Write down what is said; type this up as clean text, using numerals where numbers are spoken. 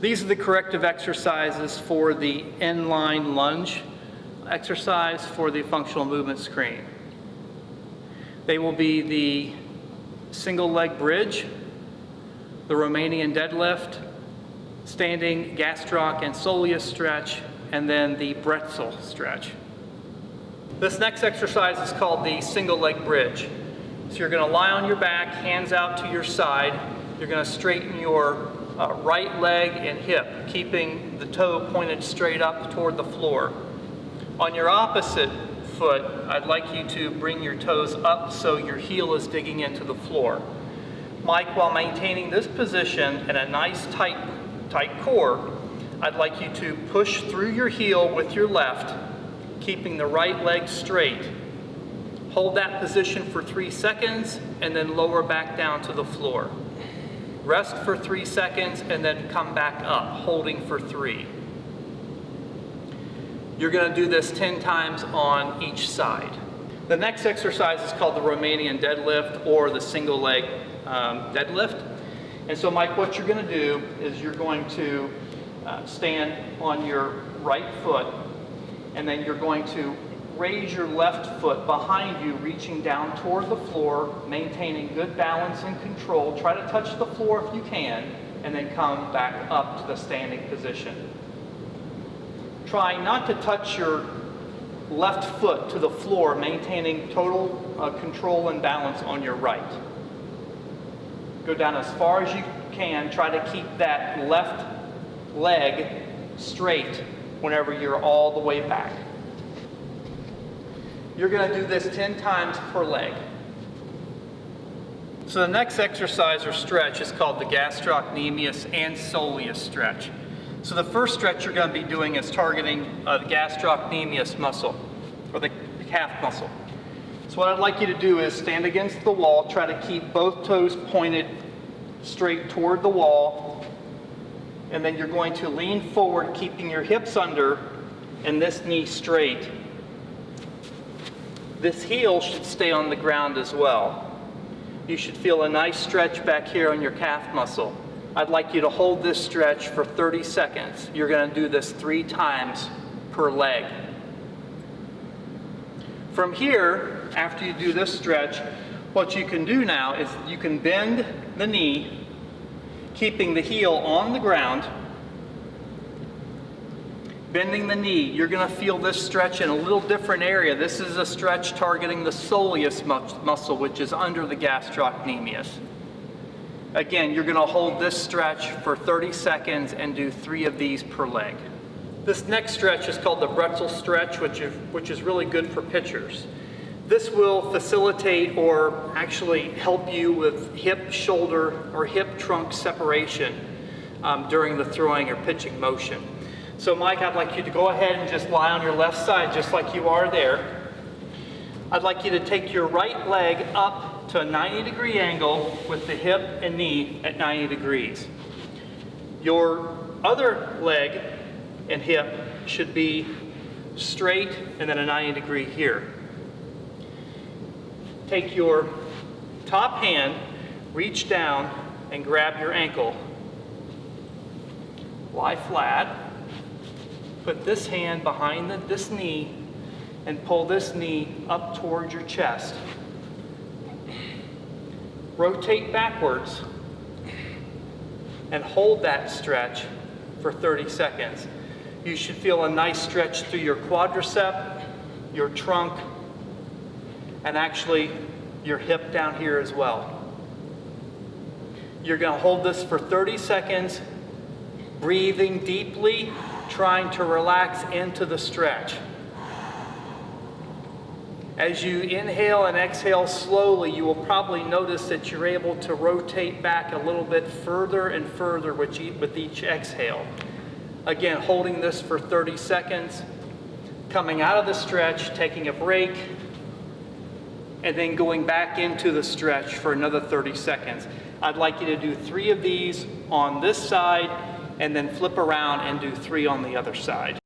These are the corrective exercises for the inline lunge exercise for the functional movement screen. They will be the single leg bridge, the Romanian deadlift, standing Gastrocnemius Stretch, and then the Brettel Stretch. This next exercise is called the single leg bridge. So you're going to lie on your back, hands out to your side. You're going to straighten your right leg and hip, keeping the toe pointed straight up toward the floor. On your opposite foot, I'd like you to bring your toes up so your heel is digging into the floor. Mike, while maintaining this position and a nice tight core, I'd like you to push through your heel with your left, keeping the right leg straight. Hold that position for 3 seconds and then lower back down to the floor. Rest for 3 seconds and then come back up, holding for 3. You're going to do this 10 times on each side. The next exercise is called the Romanian deadlift or the single leg deadlift. And so Mike, what you're going to do is you're going to stand on your right foot, and then you're going to raise your left foot behind you, reaching down toward the floor, maintaining good balance and control. Try to touch the floor if you can, and then come back up to the standing position. Try not to touch your left foot to the floor, maintaining total control and balance on your right. Go down as far as you can. Try to keep that left leg straight whenever you're all the way back. You're going to do this 10 times per leg. So the next exercise or stretch is called the Gastrocnemius Stretch. So the first stretch you're going to be doing is targeting the gastrocnemius muscle, or the calf muscle. So what I'd like you to do is stand against the wall, try to keep both toes pointed straight toward the wall, and then you're going to lean forward, keeping your hips under and this knee straight. This heel should stay on the ground as well. You should feel a nice stretch back here on your calf muscle. I'd like you to hold this stretch for 30 seconds. You're going to do this 3 times per leg. From here, after you do this stretch, what you can do now is you can bend the knee, keeping the heel on the ground. Bending the knee, you're going to feel this stretch in a little different area. This is a stretch targeting the soleus muscle, which is under the gastrocnemius. Again, you're going to hold this stretch for 30 seconds and do 3 of these per leg. This next stretch is called the Brettel Stretch, which is really good for pitchers. This will facilitate or actually help you with hip, shoulder, or hip trunk separation during the throwing or pitching motion. So Mike, I'd like you to go ahead and just lie on your left side just like you are there. I'd like you to take your right leg up to a 90-degree angle with the hip and knee at 90 degrees. Your other leg and hip should be straight and then a 90-degree here. Take your top hand, reach down and grab your ankle. Lie flat. Put this hand behind this knee and pull this knee up towards your chest. Rotate backwards and hold that stretch for 30 seconds. You should feel a nice stretch through your quadricep, your trunk, and actually your hip down here as well. You're going to hold this for 30 seconds, breathing deeply, trying to relax into the stretch. As you inhale and exhale slowly, you will probably notice that you're able to rotate back a little bit further and further with each exhale. Again, holding this for 30 seconds, coming out of the stretch, taking a break, and then going back into the stretch for another 30 seconds. I'd like you to do 3 of these on this side, and then flip around and do 3 on the other side.